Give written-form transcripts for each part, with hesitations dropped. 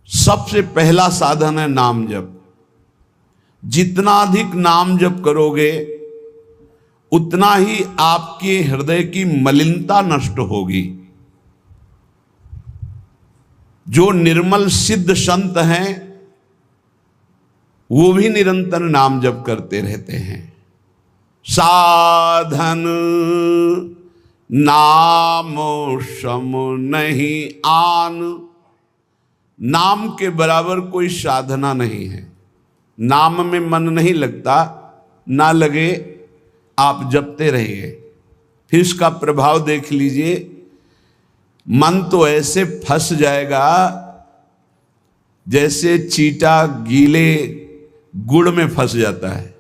सबसे पहला साधन है नाम जप। जितना अधिक नाम जप करोगे उतना ही आपके हृदय की मलिनता नष्ट होगी। जो निर्मल सिद्ध संत हैं वो भी निरंतर नाम जप करते रहते हैं। साधन नाम सम नहीं आन, नाम के बराबर कोई साधना नहीं है। नाम में मन नहीं लगता, ना लगे, आप जपते रहिए, फिर इसका प्रभाव देख लीजिए। मन तो ऐसे फंस जाएगा जैसे चींटा गीले गुड़ में फंस जाता है,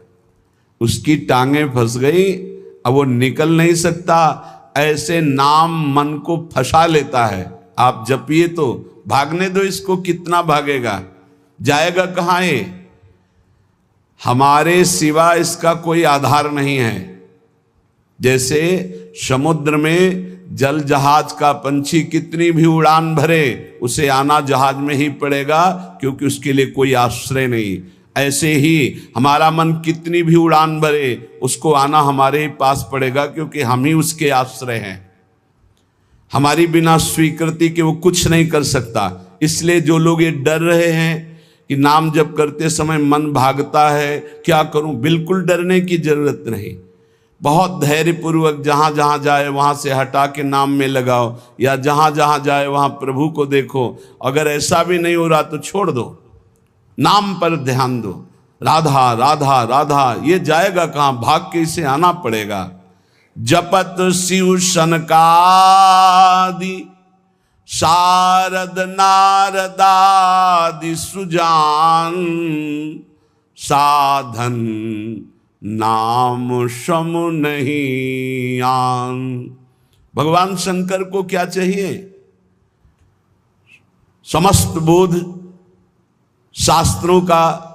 उसकी टांगें फंस गई, अब वो निकल नहीं सकता। ऐसे नाम मन को फंसा लेता है। आप जपिए तो भागने दो इसको, कितना भागेगा, जाएगा कहाँ ये? हमारे सिवा इसका कोई आधार नहीं है। जैसे समुद्र में जल जहाज का पंछी कितनी भी उड़ान भरे, उसे आना जहाज में ही पड़ेगा, क्योंकि उसके लिए कोई आश्रय नहीं। ऐसे ही हमारा मन कितनी भी उड़ान भरे, उसको आना हमारे ही पास पड़ेगा, क्योंकि हम ही उसके आश्रय हैं। हमारी बिना स्वीकृति के वो कुछ नहीं कर सकता। इसलिए जो लोग ये डर रहे हैं कि नाम जप करते समय मन भागता है, क्या करूं, बिल्कुल डरने की जरूरत नहीं। बहुत धैर्यपूर्वक जहां जहां जाए वहां से हटा के नाम में लगाओ, या जहां जहां जाए वहां प्रभु को देखो। अगर ऐसा भी नहीं हो रहा तो छोड़ दो, नाम पर ध्यान दो। राधा राधा राधा, ये जाएगा कहां, भाग के इसे आना पड़ेगा। जपत शिव सनकादि शारद नारदादि सुजान, साधन नाम सम नहीं आन। भगवान शंकर को क्या चाहिए? समस्त बोध शास्त्रों का,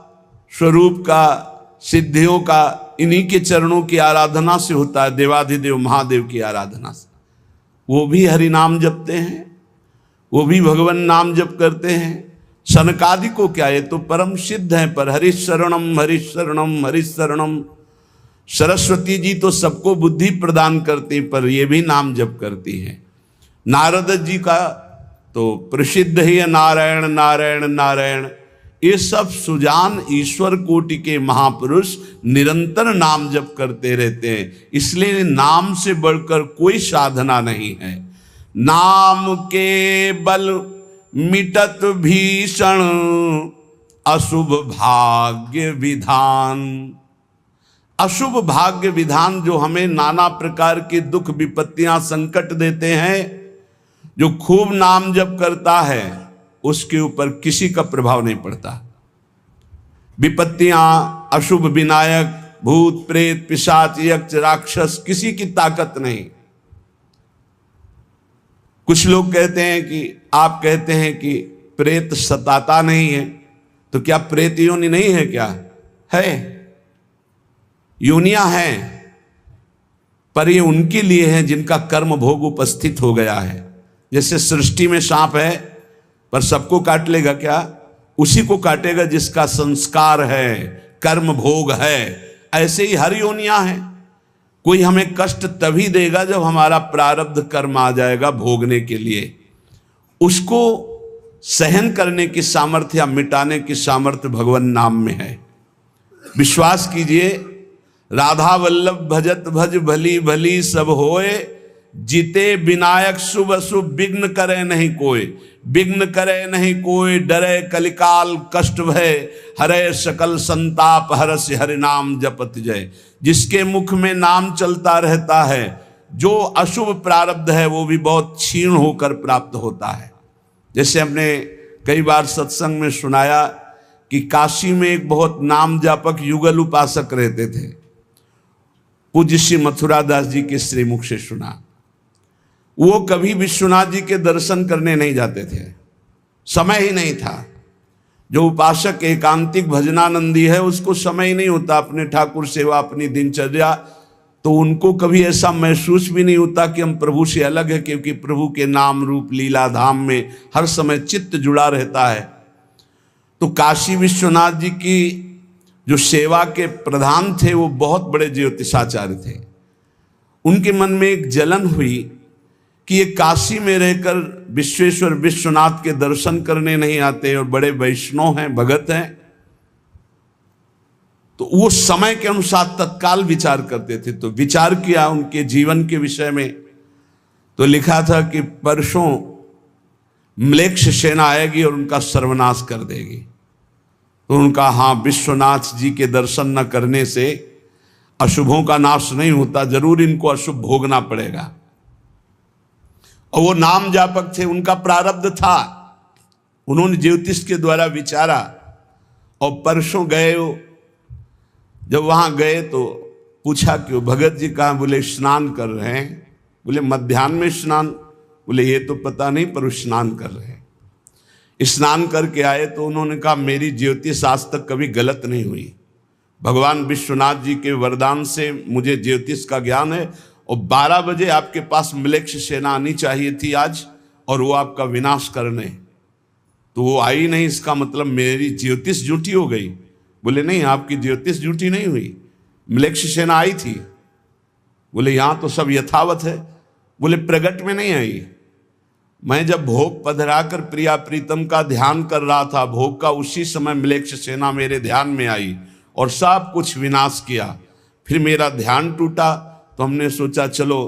स्वरूप का, सिद्धियों का इन्हीं के चरणों की आराधना से होता है, देवाधिदेव महादेव की आराधना से। वो भी हरि नाम जपते हैं, वो भी भगवान नाम जप करते हैं। सनकादि को क्या, ये तो परम सिद्ध है, पर हरिशरणम हरिशरणम हरिशरणम। सरस्वती जी तो सबको बुद्धि प्रदान करती, पर ये भी नाम जप करती हैं। नारद जी का तो प्रसिद्ध ही है नारायण नारायण नारायण। ये सब सुजान ईश्वर कोटि के महापुरुष निरंतर नाम जप करते रहते हैं। इसलिए नाम से बढ़कर कोई साधना नहीं है। नाम के बल मिटत भीषण अशुभ भाग्य विधान। अशुभ भाग्य विधान जो हमें नाना प्रकार के दुख विपत्तियां संकट देते हैं, जो खूब नाम जप करता है उसके ऊपर किसी का प्रभाव नहीं पड़ता। विपत्तियां, अशुभ विनायक, भूत प्रेत पिशाच यक्ष राक्षस, किसी की ताकत नहीं। कुछ लोग कहते हैं कि, आप कहते हैं कि प्रेत सताता नहीं है, तो क्या प्रेत योनि नहीं है? क्या है, योनियां हैं, पर ये उनके लिए है जिनका कर्म भोग उपस्थित हो गया है। जैसे सृष्टि में सांप है, पर सबको काट लेगा क्या? उसी को काटेगा जिसका संस्कार है, कर्म भोग है। ऐसे ही हर योनियां हैं। कोई हमें कष्ट तभी देगा जब हमारा प्रारब्ध कर्म आ जाएगा भोगने के लिए। उसको सहन करने की सामर्थ्य या मिटाने की सामर्थ्य भगवान नाम में है। विश्वास कीजिए, राधा वल्लभ भजत भज भली भली सब होए, जीते विनायक शुभ अशुभ विघ्न करे नहीं कोई। विघ्न करे नहीं कोई, डरे कलिकाल कष्ट भय, हरे सकल संताप हरस हरि नाम जपत जय। जिसके मुख में नाम चलता रहता है, जो अशुभ प्रारब्ध है वो भी बहुत क्षीण होकर प्राप्त होता है। जैसे हमने कई बार सत्संग में सुनाया कि काशी में एक बहुत नाम जापक युगल उपासक रहते थे। पूज्य श्री मथुरा दास जी के श्रीमुख से सुना। वो कभी विश्वनाथ जी के दर्शन करने नहीं जाते थे, समय ही नहीं था। जो उपासक एकांतिक भजनानंदी है उसको समय ही नहीं होता, अपने ठाकुर सेवा, अपनी दिनचर्या, तो उनको कभी ऐसा महसूस भी नहीं होता कि हम प्रभु से अलग है, क्योंकि प्रभु के नाम रूप लीला धाम में हर समय चित्त जुड़ा रहता है। तो काशी विश्वनाथ जी की जो सेवा के प्रधान थे वो बहुत बड़े ज्योतिषाचार्य थे। उनके मन में एक जलन हुई कि ये काशी में रहकर विश्वेश्वर विश्वनाथ के दर्शन करने नहीं आते और बड़े वैष्णव हैं, भगत हैं। तो वो समय के अनुसार तत्काल विचार करते थे। तो विचार किया उनके जीवन के विषय में, तो लिखा था कि परसों म्लेच्छ सेना आएगी और उनका सर्वनाश कर देगी। तो उनका हाँ, विश्वनाथ जी के दर्शन न करने से अशुभों का नाश नहीं होता, जरूर इनको अशुभ भोगना पड़ेगा। और वो नाम जापक थे, उनका प्रारब्ध था। उन्होंने ज्योतिष के द्वारा विचारा और परसों गए। जब वहां गए तो पूछा कि वो भगत जी कहाँ? बोले स्नान कर रहे हैं। बोले मध्याह्न में स्नान? बोले ये तो पता नहीं, पर स्नान कर रहे हैं। स्नान करके आए तो उन्होंने कहा मेरी ज्योतिष आज तक कभी गलत नहीं हुई। भगवान विश्वनाथ जी के वरदान से मुझे ज्योतिष का ज्ञान है, और 12 बजे आपके पास म्लेच्छ सेना आनी चाहिए थी आज, और वो आपका विनाश करने, तो वो आई नहीं। इसका मतलब मेरी ज्योतिष झूठी हो गई। बोले नहीं, आपकी ज्योतिष झूठी नहीं हुई, म्लेच्छ सेना आई थी। बोले यहाँ तो सब यथावत है। बोले प्रगट में नहीं आई। मैं जब भोग पधराकर प्रिया प्रीतम का ध्यान कर रहा था, भोग का उसी समय म्लेच्छ सेना मेरे ध्यान में आई और सब कुछ विनाश किया। फिर मेरा ध्यान टूटा, तो हमने सोचा चलो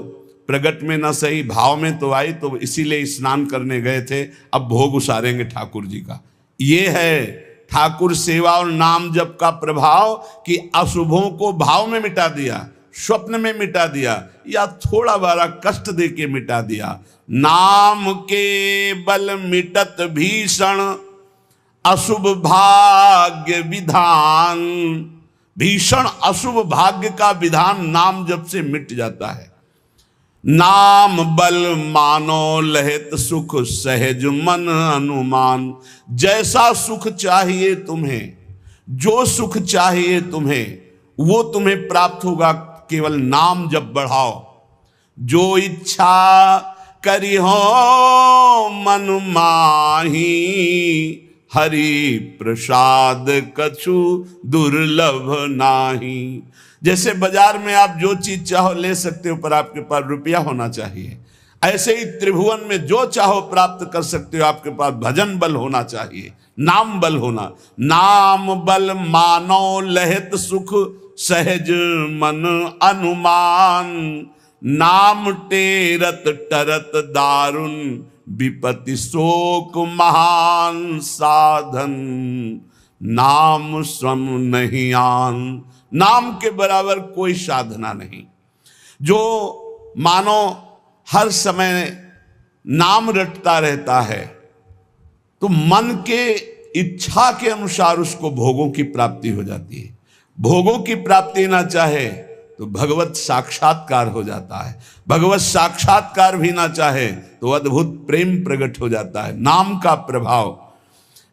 प्रगट में न सही, भाव में तो आई, तो इसीलिए स्नान करने गए थे, अब भोग उसारेंगे ठाकुर जी का। ये है ठाकुर सेवा और नाम जप का प्रभाव कि अशुभों को भाव में मिटा दिया, स्वप्न में मिटा दिया, या थोड़ा बारा कष्ट दे के मिटा दिया। नाम के बल मिटत भीषण अशुभ भाग्य विधान। भीषण अशुभ भाग्य का विधान नाम जप से मिट जाता है। नाम बल मानो लहित सुख सहज मन अनुमान। जैसा सुख चाहिए तुम्हें, जो सुख चाहिए तुम्हें, वो तुम्हें प्राप्त होगा, केवल नाम जब बढ़ाओ। जो इच्छा करी हो मन माही, हरि प्रसाद कछु दुर्लभ नाही। जैसे बाजार में आप जो चीज चाहो ले सकते हो, पर आपके पास रुपया होना चाहिए। ऐसे ही त्रिभुवन में जो चाहो प्राप्त कर सकते हो, आपके पास भजन बल होना चाहिए, नाम बल होना। नाम बल मानो लहित सुख सहज मन अनुमान। नाम टेरत टरत दारुण विपत्ति शोक महान साधन। नाम श्रम नहीं आन। नाम के बराबर कोई साधना नहीं। जो मानो हर समय नाम रटता रहता है, तो मन के इच्छा के अनुसार उसको भोगों की प्राप्ति हो जाती है। भोगों की प्राप्ति ना चाहे तो भगवत साक्षात्कार हो जाता है। भगवत साक्षात्कार भी ना चाहे तो अद्भुत प्रेम प्रकट हो जाता है। नाम का प्रभाव।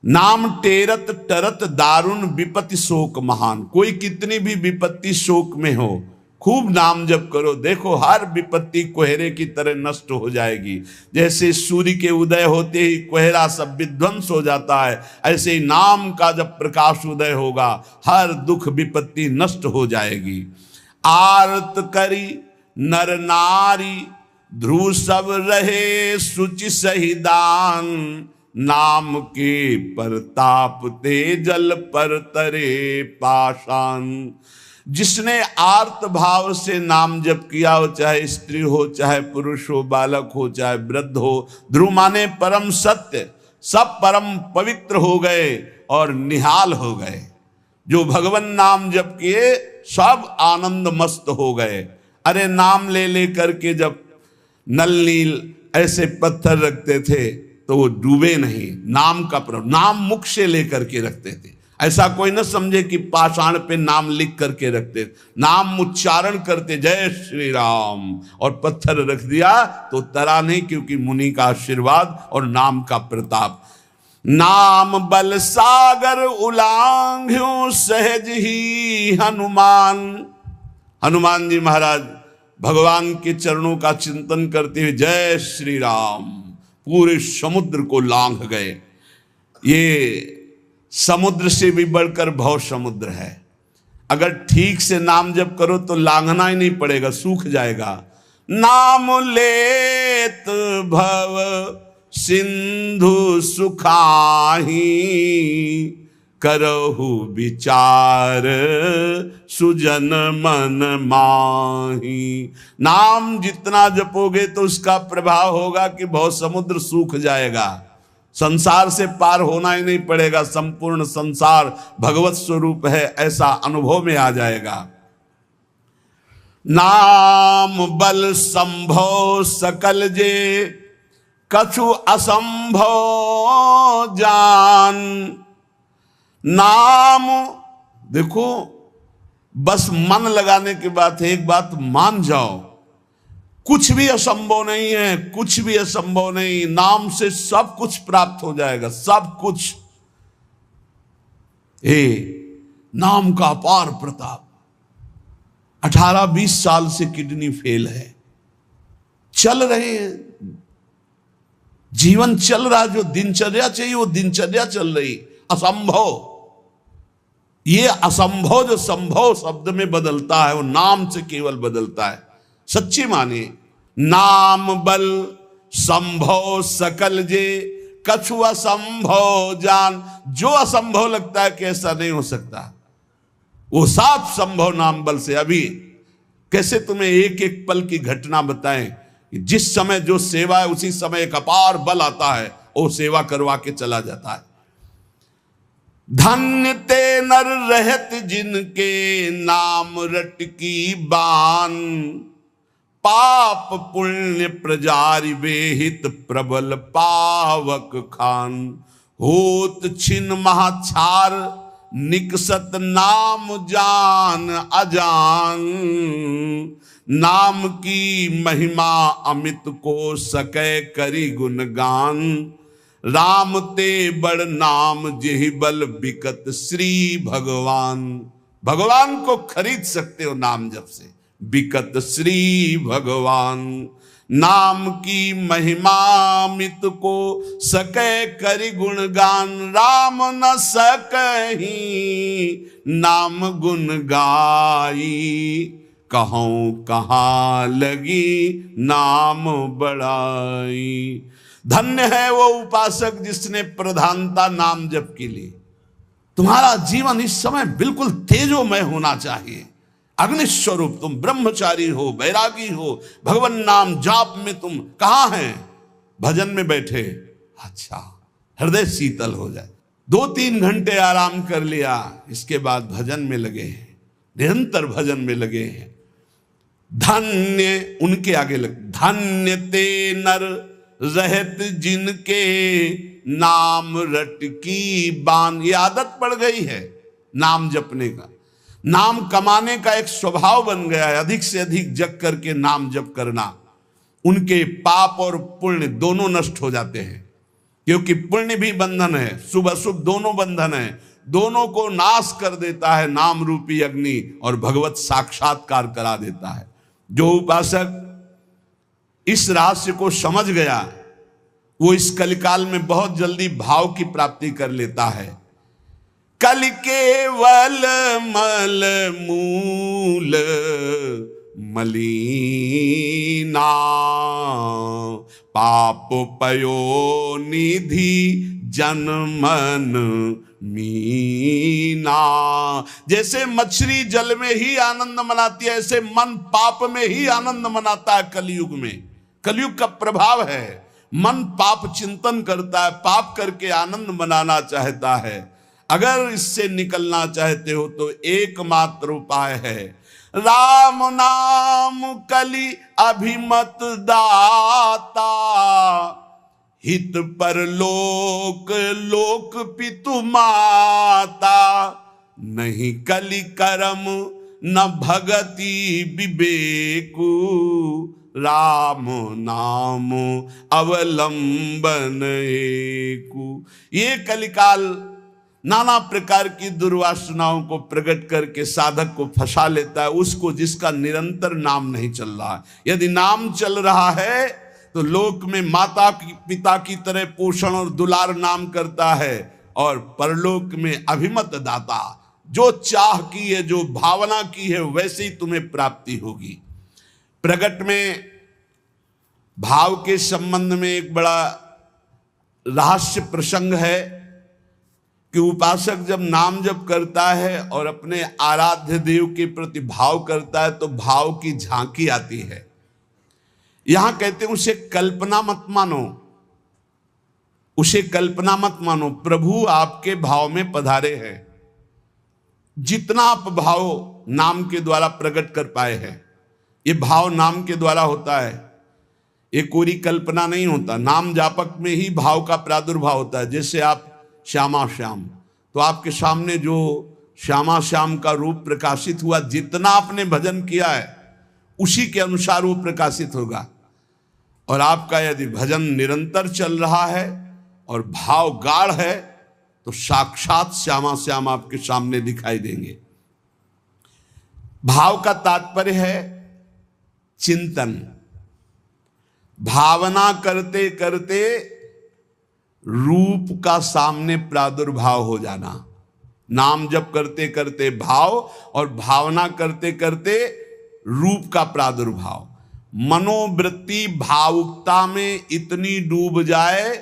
नाम टेरत टरत दारुण विपत्ति शोक महान। कोई कितनी भी विपत्ति शोक में हो, खूब नाम जप करो, देखो हर विपत्ति कोहरे की तरह नष्ट हो जाएगी। जैसे सूर्य के उदय होते ही कोहरा सब विध्वंस हो जाता है, ऐसे ही नाम का जब प्रकाश उदय होगा, हर दुख विपत्ति नष्ट हो जाएगी। आरत करी नर नारी ध्रुव सब रहे सुचि सही दान। नाम के परताप ते जल पर तरे पाषाण। जिसने आर्त भाव से नाम जप किया हो, चाहे स्त्री हो, चाहे पुरुष हो, बालक हो, चाहे वृद्ध हो, ध्रुव माने परम सत्य, सब परम पवित्र हो गए और निहाल हो गए। जो भगवान नाम जप किए सब आनंद मस्त हो गए। अरे नाम ले ले करके जब नल नील ऐसे पत्थर रखते थे तो वो डूबे नहीं। नाम का प्रभाव, नाम मुख से लेकर के रखते थे। ऐसा कोई न समझे कि पाषाण पे नाम लिख करके रखते, नाम उच्चारण करते, जय श्री राम, और पत्थर रख दिया तो तरा नहीं, क्योंकि मुनि का आशीर्वाद और नाम का प्रताप। नाम बल सागर उलांघ्यो सहज ही हनुमान। हनुमान जी महाराज भगवान के चरणों का चिंतन करते हुए जय श्री राम, पूरे समुद्र को लांघ गए। ये समुद्र से भी बढ़कर भव समुद्र है। अगर ठीक से नाम जप करो तो लांघना ही नहीं पड़ेगा, सूख जाएगा। नाम लेत भव सिंधु सुखाही, करहु विचार सुजन मन माही। नाम जितना जपोगे तो उसका प्रभाव होगा कि भव समुद्र सूख जाएगा, संसार से पार होना ही नहीं पड़ेगा, संपूर्ण संसार भगवत स्वरूप है ऐसा अनुभव में आ जाएगा। नाम बल संभव सकल जे, कछु असंभव जान। नाम देखो, बस मन लगाने की बात है। एक बात मान जाओ, कुछ भी असंभव नहीं है, कुछ भी असंभव नहीं। नाम से सब कुछ प्राप्त हो जाएगा, सब कुछ। नाम का अपार प्रताप। 18-20 साल से किडनी फेल है, चल रहे हैं, जीवन चल रहा, जो दिनचर्या चाहिए वो दिनचर्या चल रही। असंभव, ये असंभव जो संभव शब्द में बदलता है वो नाम से केवल बदलता है। सच्ची माने, नाम बल संभव सकल जे, कछु असंभव जान। जो असंभव लगता है कि ऐसा नहीं हो सकता, वो साफ संभव नाम बल से। अभी कैसे तुम्हें एक एक पल की घटना बताएं कि जिस समय जो सेवा है उसी समय एक अपार बल आता है, वो सेवा करवा के चला जाता है। धन्य ते नर रहत जिनके, नाम रट की बान। पाप पुण्य प्रजारि बेहित, प्रबल पावक खान। होत छिन महाछार, निकसत नाम जान अजान। नाम की महिमा अमित को, सकै करी गुणगान। राम ते बड़ नाम जेहि बल, बिकत श्री भगवान। भगवान को खरीद सकते हो नाम जप से, बिकत श्री भगवान। नाम की महिमा मित को, सकै करि गुणगान। राम न सकहि नाम गुण गाई, कहूं कहाँ लगी नाम बड़ाई। धन्य है वो उपासक जिसने प्रधानता नाम जप के लिए। तुम्हारा जीवन इस समय बिल्कुल तेजोमय होना चाहिए, अग्नि स्वरूप। तुम ब्रह्मचारी हो, बैरागी हो, भगवान नाम जाप में तुम कहाँ हैं? भजन में बैठे। अच्छा, हृदय शीतल हो जाए। 2-3 घंटे आराम कर लिया, इसके बाद भजन में लगे हैं, निरंतर भजन में लगे हैं। धन्य, उनके आगे लग, धन्य ते नर रहत जिनके, नाम रट की बान। ये आदत पड़ गई है नाम जपने का, नाम कमाने का एक स्वभाव बन गया है। अधिक से अधिक जग करके नाम जप करना, उनके पाप और पुण्य दोनों नष्ट हो जाते हैं। क्योंकि पुण्य भी बंधन है, शुभ अशुभ दोनों बंधन है, दोनों को नाश कर देता है नाम रूपी अग्नि, और भगवत साक्षात्कार करा देता है। जो उपासक इस रहस्य को समझ गया, वो इस कलिकाल में बहुत जल्दी भाव की प्राप्ति कर लेता है। कल केवल मल मूल मलीना, पाप पयो निधि जनमन मीना। जैसे मछली जल में ही आनंद मनाती है, ऐसे मन पाप में ही आनंद मनाता है। कलयुग में, कलयुग का प्रभाव है, मन पाप चिंतन करता है, पाप करके आनंद मनाना चाहता है। अगर इससे निकलना चाहते हो तो एकमात्र उपाय है राम नाम कलि अभिमत दाता। हित पर लोक लोक पितु माता, नहीं कलि कर्म न भगति विवेकु। राम नाम अवलंबन एकु। ये कलिकाल नाना प्रकार की दुर्वासनाओं को प्रकट करके साधक को फंसा लेता है, उसको जिसका निरंतर नाम नहीं चल रहा। यदि नाम चल रहा है तो लोक में माता पिता की तरह पोषण और दुलार नाम करता है, और परलोक में अभिमत दाता। जो चाह की है, जो भावना की है, वैसे ही तुम्हें प्राप्ति होगी। प्रगट में भाव के संबंध में एक बड़ा रहस्य प्रसंग है कि उपासक जब नाम जप करता है और अपने आराध्य देव के प्रति भाव करता है तो भाव की झांकी आती है। यहां कहते हैं उसे कल्पना मत मानो, उसे कल्पना मत मानो, प्रभु आपके भाव में पधारे हैं। जितना आप भाव नाम के द्वारा प्रकट कर पाए हैं, ये भाव नाम के द्वारा होता है, ये कोरी कल्पना नहीं होता। नाम जापक में ही भाव का प्रादुर्भाव होता है। जैसे आप श्यामा श्याम, तो आपके सामने जो श्यामा श्याम का रूप प्रकाशित हुआ, जितना आपने भजन किया है उसी के अनुसार वो प्रकाशित होगा। और आपका यदि भजन निरंतर चल रहा है और भाव गाढ़ है तो साक्षात श्यामा श्याम आपके सामने दिखाई देंगे। भाव का तात्पर्य है चिंतन। भावना करते करते रूप का सामने प्रादुर्भाव हो जाना। नाम जप करते करते भाव और भावना करते करते रूप का प्रादुर्भाव। मनोवृत्ति भावुकता में इतनी डूब जाए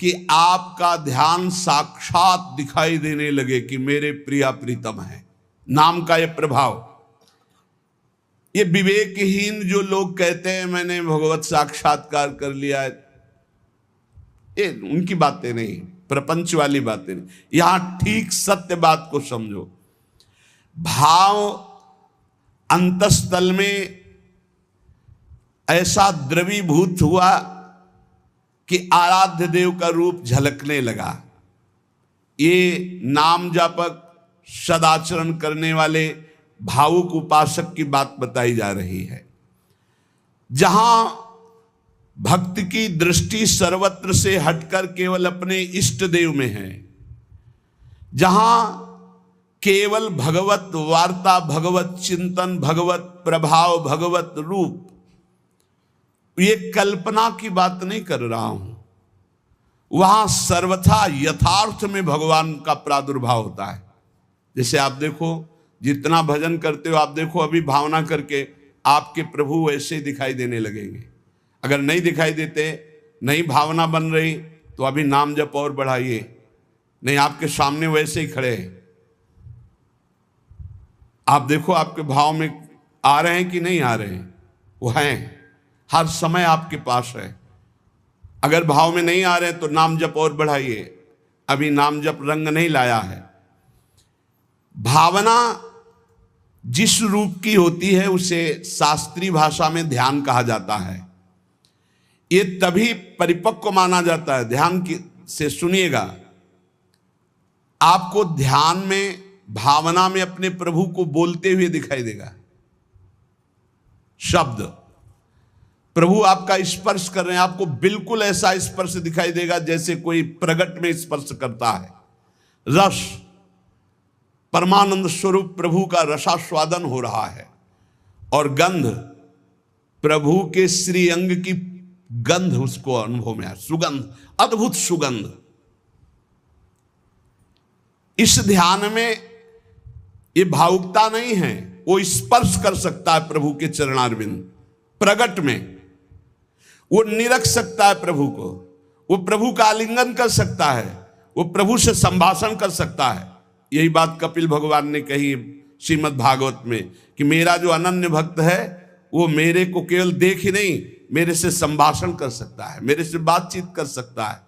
कि आपका ध्यान साक्षात दिखाई देने लगे कि मेरे प्रिया प्रीतम है। नाम का यह प्रभाव। ये विवेकहीन जो लोग कहते हैं मैंने भगवत साक्षात्कार कर लिया है, ये उनकी बातें नहीं, प्रपंच वाली बातें नहीं। यहां ठीक सत्य बात को समझो। भाव अंतस्थल में ऐसा द्रवीभूत हुआ कि आराध्य देव का रूप झलकने लगा। ये नाम जापक सदाचरण करने वाले भावुक उपासक की बात बताई जा रही है। जहां भक्त की दृष्टि सर्वत्र से हटकर केवल अपने इष्ट देव में है, जहां केवल भगवत वार्ता, भगवत चिंतन, भगवत प्रभाव, भगवत रूप, ये कल्पना की बात नहीं कर रहा हूं, वहां सर्वथा यथार्थ में भगवान का प्रादुर्भाव होता है। जैसे आप देखो, जितना भजन करते हो आप देखो, अभी भावना करके आपके प्रभु वैसे ही दिखाई देने लगेंगे। अगर नहीं दिखाई देते, नहीं भावना बन रही, तो अभी नाम जप और बढ़ाइए, नहीं आपके सामने वैसे ही खड़े हैं। आप देखो आपके भाव में आ रहे हैं कि नहीं आ रहे हैं, वो हैं, हर समय आपके पास है। अगर भाव में नहीं आ रहे हैं तो नाम जप और बढ़ाइए, अभी नाम जप रंग नहीं लाया है। भावना जिस रूप की होती है उसे शास्त्रीय भाषा में ध्यान कहा जाता है। ये तभी परिपक्व माना जाता है। ध्यान से सुनिएगा, आपको ध्यान में, भावना में अपने प्रभु को बोलते हुए दिखाई देगा। शब्द प्रभु आपका स्पर्श कर रहे हैं, आपको बिल्कुल ऐसा स्पर्श दिखाई देगा जैसे कोई प्रगट में स्पर्श करता है। रस, परमानंद स्वरूप प्रभु का रसास्वादन हो रहा है। और गंध, प्रभु के श्री अंग की गंध उसको अनुभव में है, सुगंध, अद्भुत सुगंध। इस ध्यान में ये भावुकता नहीं है, वो स्पर्श कर सकता है प्रभु के चरणारविंद। प्रगट में वो निरख सकता है प्रभु को, वो प्रभु का आलिंगन कर सकता है, वो प्रभु से संभाषण कर सकता है। यही बात कपिल भगवान ने कही श्रीमद् भागवत में कि मेरा जो अनन्य भक्त है वो मेरे को केवल देख ही नहीं, मेरे से संभाषण कर सकता है, मेरे से बातचीत कर सकता है।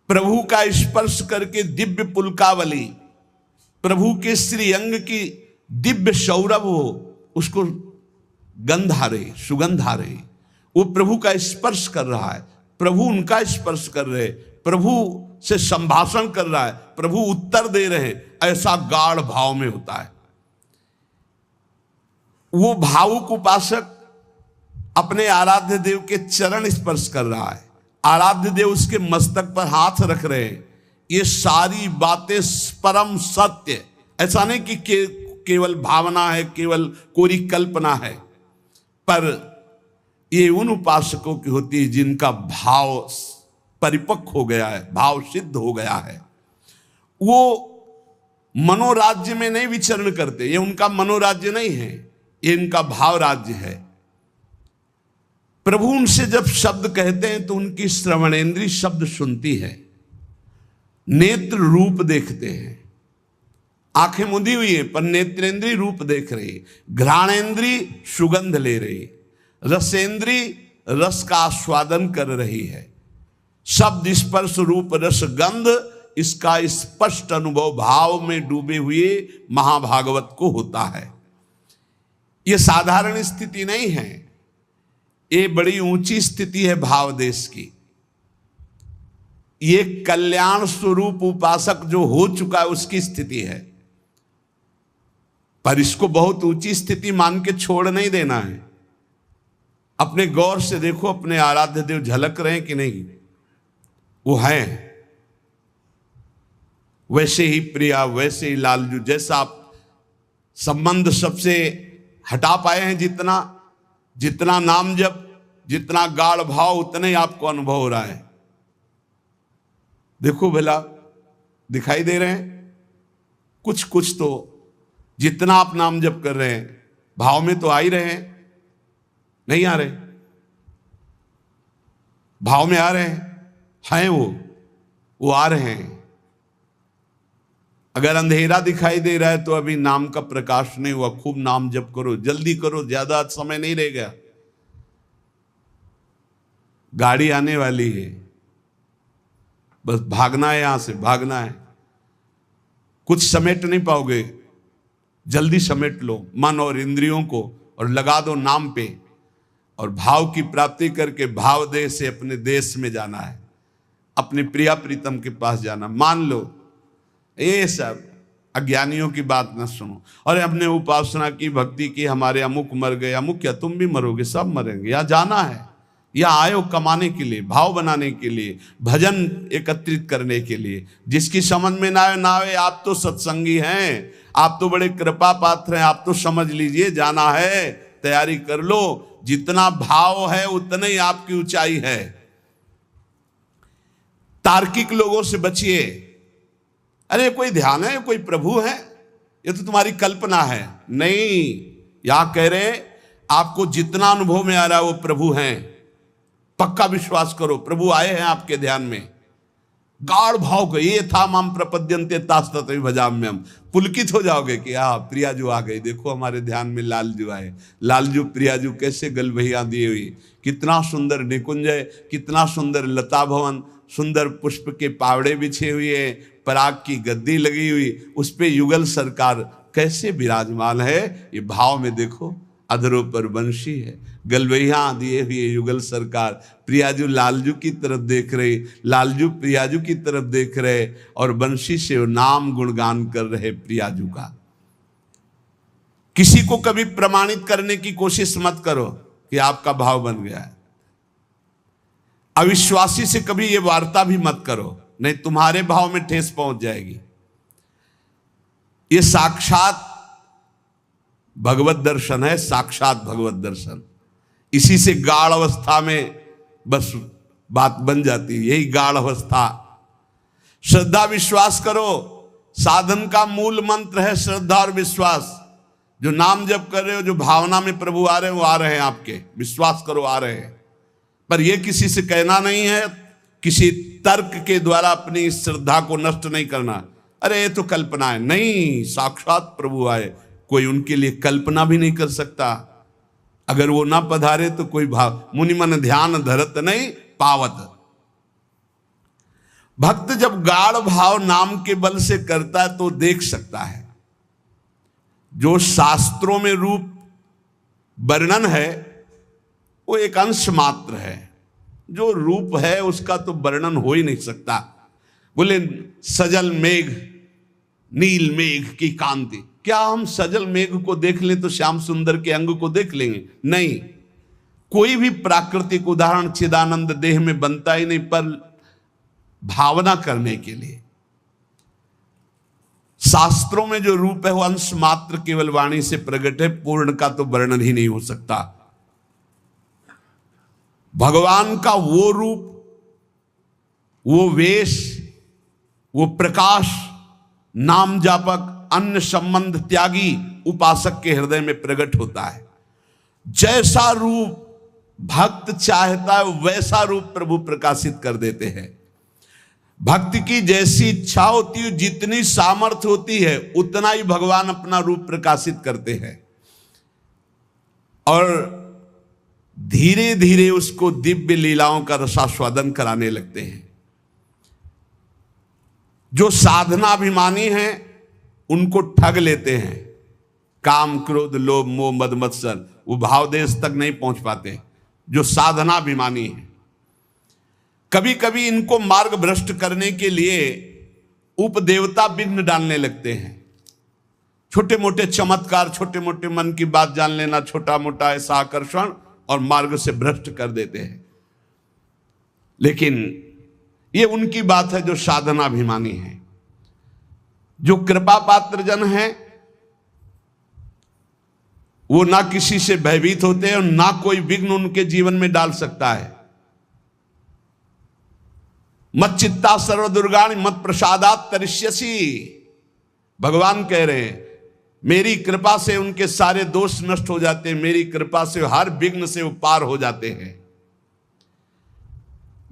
प्रभु का स्पर्श करके दिव्य पुलकावली, प्रभु के श्री अंग की दिव्य सौरभ हो, उसको गंध आ रही, सुगंध आ रही, वो प्रभु का स्पर्श कर रहा है, प्रभु उनका स्पर्श कर रहे, प्रभु से संभाषण कर रहा है, प्रभु उत्तर दे रहे हैं, ऐसा गाढ़ भाव में होता है। वो भावुक उपासक अपने आराध्य देव के चरण स्पर्श कर रहा है, आराध्य देव उसके मस्तक पर हाथ रख रहे हैं। ये सारी बातें परम सत्य, ऐसा नहीं कि केवल भावना है, केवल कोरी कल्पना है, पर ये उन उपासकों की होती है जिनका भाव परिपक्व हो गया है, भाव सिद्ध हो गया है। वो मनोराज्य में नहीं विचरण करते, ये उनका मनोराज्य नहीं है, ये इनका भाव राज्य है। प्रभु उनसे जब शब्द कहते हैं तो उनकी श्रवणेंद्री शब्द सुनती है, नेत्र रूप देखते हैं, आंखें मुदी हुई है पर नेत्रेंद्री रूप देख रही, घ्राणेंद्री सुगंध ले रही, रसेंद्री रस का आस्वादन कर रही है, शब्द स्पर्श रूप रस गंध इसका स्पष्ट अनुभव भाव में डूबे हुए महाभागवत को होता है। यह साधारण स्थिति नहीं है, ये बड़ी ऊंची स्थिति है भाव देश की। ये कल्याण स्वरूप उपासक जो हो चुका है उसकी स्थिति है, पर इसको बहुत ऊंची स्थिति मान के छोड़ नहीं देना है। अपने गौर से देखो, अपने आराध्य देव झलक रहे हैं कि नहीं? वो हैं वैसे ही प्रिया, वैसे ही लालजू, जैसा आप संबंध सबसे हटा पाए हैं, जितना नाम जप, जितना गाढ़ भाव, उतने ही आपको अनुभव हो रहा है। देखो भला, दिखाई दे रहे हैं कुछ तो, जितना आप नाम जप कर रहे हैं भाव में तो आ ही रहे हैं, नहीं आ रहे? भाव में आ रहे हैं, वो आ रहे हैं। अगर अंधेरा दिखाई दे रहा है तो अभी नाम का प्रकाश नहीं हुआ। खूब नाम जप करो, जल्दी करो, ज्यादा समय नहीं रह गया, गाड़ी आने वाली है, बस भागना है, यहां से भागना है। कुछ समेट नहीं पाओगे, जल्दी समेट लो मन और इंद्रियों को और लगा दो नाम पे, और भाव की प्राप्ति करके भाव देश से अपने देश में जाना है, अपने प्रिया प्रीतम के पास जाना। मान लो ये सब अज्ञानियों की बात न सुनो। और हमने उपासना की, भक्ति की, हमारे अमुक मर गए, अमुक क्या, तुम भी मरोगे, सब मरेंगे। यहाँ जाना है, यहाँ आए हो कमाने के लिए, भाव बनाने के लिए, भजन एकत्रित करने के लिए। जिसकी समझ में ना आए, आप तो सत्संगी हैं, आप तो बड़े कृपा पात्र हैं, आप तो समझ लीजिए, जाना है, तैयारी कर लो। जितना भाव है उतने ही आपकी ऊंचाई है। तार्किक लोगों से बचिए। अरे कोई ध्यान है, कोई प्रभु है, ये तो तुम्हारी कल्पना है। नहीं, यहां कह रहे आपको जितना अनुभव में आ रहा है वो प्रभु हैं। पक्का विश्वास करो, प्रभु आए हैं आपके ध्यान में। गाढ़ भाव को, ये था माम प्रपद्यन्ते तास्ततः भजाम्यहम्। पुलकित हो जाओगे कि प्रियाजू आ गई, देखो हमारे ध्यान में लालजू आए। लालजू प्रियाजू कैसे गलभैया दिए हुई, कितना सुंदर निकुंज है, कितना सुंदर लता भवन, सुंदर पुष्प के पावड़े बिछे हुए, पराग की गद्दी लगी हुई, उस पे युगल सरकार कैसे विराजमान है। ये भाव में देखो, अधरों पर बंशी है, गलबैया दिए हुए युगल सरकार। प्रियाजू लालजू की तरफ देख रहे, लालजू प्रियाजू की तरफ देख रहे, और बंशी से नाम गुणगान कर रहे प्रियाजू का। किसी को कभी प्रमाणित करने की कोशिश मत करो कि आपका भाव बन गया है। अविश्वासी से कभी ये वार्ता भी मत करो, नहीं तुम्हारे भाव में ठेस पहुंच जाएगी। ये साक्षात भगवत दर्शन है, साक्षात भगवत दर्शन। इसी से गाढ़ अवस्था में बस बात बन जाती है, यही गाढ़ अवस्था। श्रद्धा विश्वास करो, साधन का मूल मंत्र है श्रद्धा और विश्वास। जो नाम जप कर रहे हो, जो भावना में प्रभु आ रहे हैं, वो आ रहे हैं आपके, विश्वास करो आ रहे हैं। पर यह किसी से कहना नहीं है, किसी तर्क के द्वारा अपनी श्रद्धा को नष्ट नहीं करना। अरे ये तो कल्पना है, नहीं, साक्षात प्रभु आए, कोई उनके लिए कल्पना भी नहीं कर सकता। अगर वो ना पधारे तो कोई भाव, मुनि मन ध्यान धरत नहीं पावत। भक्त जब गाढ़ भाव नाम के बल से करता है तो देख सकता है। जो शास्त्रों में रूप वर्णन है वो एक अंश मात्र है, जो रूप है उसका तो वर्णन हो ही नहीं सकता। बोले सजल मेघ, नील मेघ की कांति, क्या हम सजल मेघ को देख लें तो श्याम सुंदर के अंग को देख लेंगे? नहीं, कोई भी प्राकृतिक उदाहरण चिदानंद देह में बनता ही नहीं, पर भावना करने के लिए। शास्त्रों में जो रूप है वो अंश मात्र केवल वाणी से प्रकट है, पूर्ण का तो वर्णन ही नहीं हो सकता। भगवान का वो रूप, वो वेश, वो प्रकाश नाम जापक, अन्य संबंध त्यागी उपासक के हृदय में प्रकट होता है। जैसा रूप भक्त चाहता है वैसा रूप प्रभु प्रकाशित कर देते हैं। भक्ति की जैसी इच्छा होती है, जितनी सामर्थ्य होती है, उतना ही भगवान अपना रूप प्रकाशित करते हैं और धीरे धीरे उसको दिव्य लीलाओं का रसास्वादन कराने लगते हैं। जो साधनाभिमानी हैं उनको ठग लेते हैं। काम, क्रोध, लोभ, मोह, मद, मत्सर, वो भावदेश तक नहीं पहुंच पाते जो साधनाभिमानी हैं। कभी कभी इनको मार्ग भ्रष्ट करने के लिए उपदेवता विघ्न डालने लगते हैं। छोटे मोटे चमत्कार, छोटे मोटे मन की बात जान लेना, छोटा मोटा ऐसा आकर्षण, और मार्ग से भ्रष्ट कर देते हैं। लेकिन ये उनकी बात है जो साधनाभिमानी है। जो कृपा पात्र जन है वो ना किसी से भयभीत होते हैं और ना कोई विघ्न उनके जीवन में डाल सकता है। मत चित्ता सर्व दुर्गाणि मत प्रसादात तरिष्यसि, भगवान कह रहे हैं मेरी कृपा से उनके सारे दोष नष्ट हो जाते हैं, मेरी कृपा से हर विघ्न से वो पार हो जाते हैं।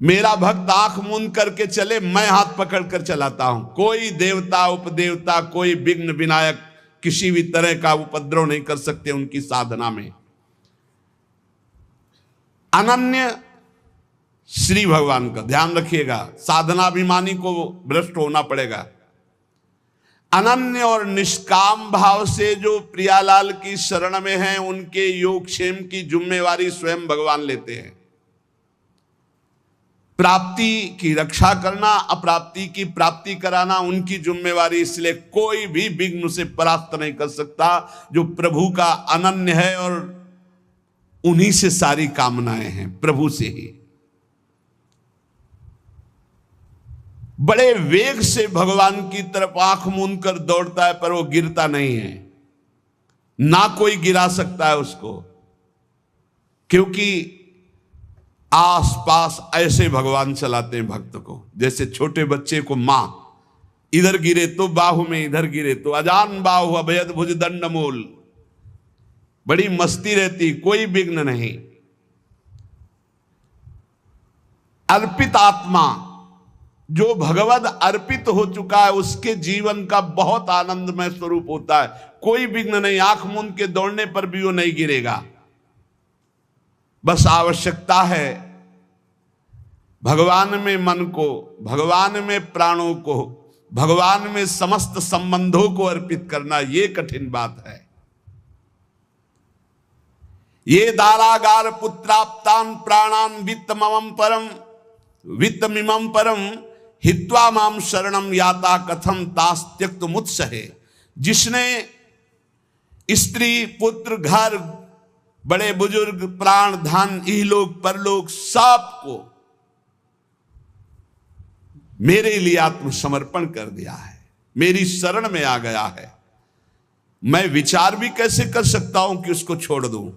मेरा भक्त आंख मूंद करके चले, मैं हाथ पकड़ कर चलाता हूं। कोई देवता, उपदेवता, कोई विघ्न विनायक किसी भी तरह का उपद्रव नहीं कर सकते उनकी साधना में। अनन्य श्री भगवान का ध्यान रखिएगा, साधनाभिमानी को भ्रष्ट होना पड़ेगा। अनन्य और निष्काम भाव से जो प्रियालाल की शरण में हैं, उनके योगक्षेम की जिम्मेवारी स्वयं भगवान लेते हैं। प्राप्ति की रक्षा करना, अप्राप्ति की प्राप्ति कराना उनकी जिम्मेवारी, इसलिए कोई भी विघ्न से परास्त नहीं कर सकता जो प्रभु का अनन्य है, और उन्हीं से सारी कामनाएं हैं, प्रभु से ही। बड़े वेग से भगवान की तरफ आंख मूंद कर दौड़ता है, पर वो गिरता नहीं है, ना कोई गिरा सकता है उसको, क्योंकि आसपास ऐसे भगवान चलाते हैं भक्त को। जैसे छोटे बच्चे को मां इधर गिरे तो बाहु में, इधर गिरे तो अजान बाहु अभयद भुज दंड मूल, बड़ी मस्ती रहती, कोई विघ्न नहीं। अर्पित आत्मा जो भगवद अर्पित हो चुका है, उसके जीवन का बहुत आनंदमय स्वरूप होता है। कोई विघ्न नहीं, आंख मूंद के दौड़ने पर भी वो नहीं गिरेगा। बस आवश्यकता है भगवान में मन को, भगवान में प्राणों को, भगवान में समस्त संबंधों को अर्पित करना। ये कठिन बात है। ये दारागार पुत्राप्तान प्राणान वित्तमम परम वित्तमिमं परम हित्वा माम शरणम याता कथम तास त्यक्त मुत्सहे। जिसने स्त्री, पुत्र, घर, बड़े बुजुर्ग, प्राण, धन, इहलोक परलोक सबको मेरे लिए आत्मसमर्पण कर दिया है, मेरी शरण में आ गया है, मैं विचार भी कैसे कर सकता हूं कि उसको छोड़ दूं।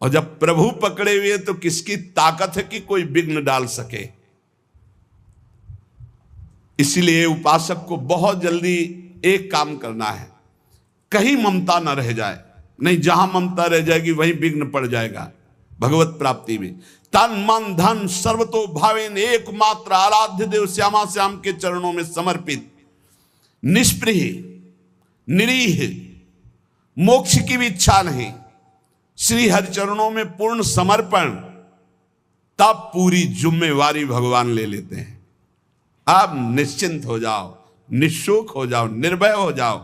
और जब प्रभु पकड़े हुए तो किसकी ताकत है कि कोई विघ्न डाल सके। इसलिए उपासक को बहुत जल्दी एक काम करना है, कहीं ममता न रह जाए। नहीं, जहां ममता रह जाएगी वहीं विघ्न पड़ जाएगा भगवत प्राप्ति में। तन मन धन सर्वतो भावेन एकमात्र आराध्य देव श्यामा श्याम के चरणों में समर्पित, निष्प्रिय, निरीह, मोक्ष की भी इच्छा नहीं, श्री हरि चरणों में पूर्ण समर्पण, तब पूरी जिम्मेवारी भगवान ले लेते हैं। अब निश्चिंत हो जाओ, निशुक हो जाओ, निर्भय हो जाओ।